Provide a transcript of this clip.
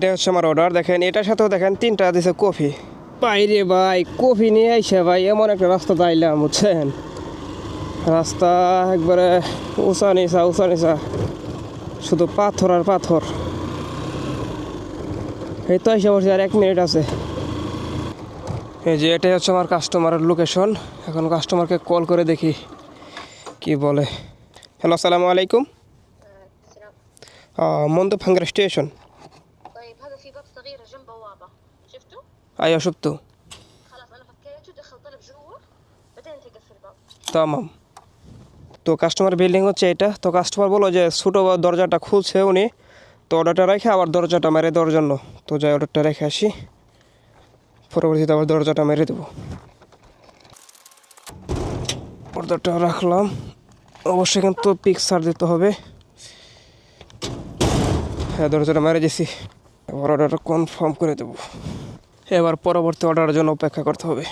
এটা হচ্ছে আমার অর্ডার। দেখেন এটার সাথেও দেখেন 3টা দিছে কফি। বাইরে ভাই কফি নিয়ে আইসে ভাই এমন একটা রাস্তা আইলাম বুঝছেন, রাস্তা একবারে উঁচা নিচা শুধু পাথর আর পাথর। এই তো এসে বসে আর 1 মিনিট আছে। এই যে এটাই হচ্ছে আমার কাস্টমারের লোকেশন। এখন কাস্টমারকে কল করে দেখি কি বলে। হ্যালো, আসসালামু আলাইকুম। السلام. منذ بحنجر ستيشن. طيب هذا في باب صغير جنب بوابة، شفتوا؟ أيوة شفته. خلاص أنا فكيته دخل طلب جوا بعدين أنت قفل الباب. تمام. তো কাস্টমার বিল্ডিং হচ্ছে এটা। তো কাস্টমার বললো যে ছোটো দরজাটা খুলছে উনি, তো অর্ডারটা রেখে আবার দরজাটা মেরে দেওয়ার জন্য। তো যাই অর্ডারটা রেখে আসি, পরবর্তীতে আবার দরজাটা মেরে দেবো। অর্ডারটা রাখলাম, অবশ্যই কিন্তু পিকচার দিতে হবে। হ্যাঁ, দরজাটা মেরে দিছি, এবার অর্ডারটা কনফার্ম করে দেবো। এবার পরবর্তী অর্ডারের জন্য অপেক্ষা করতে হবে।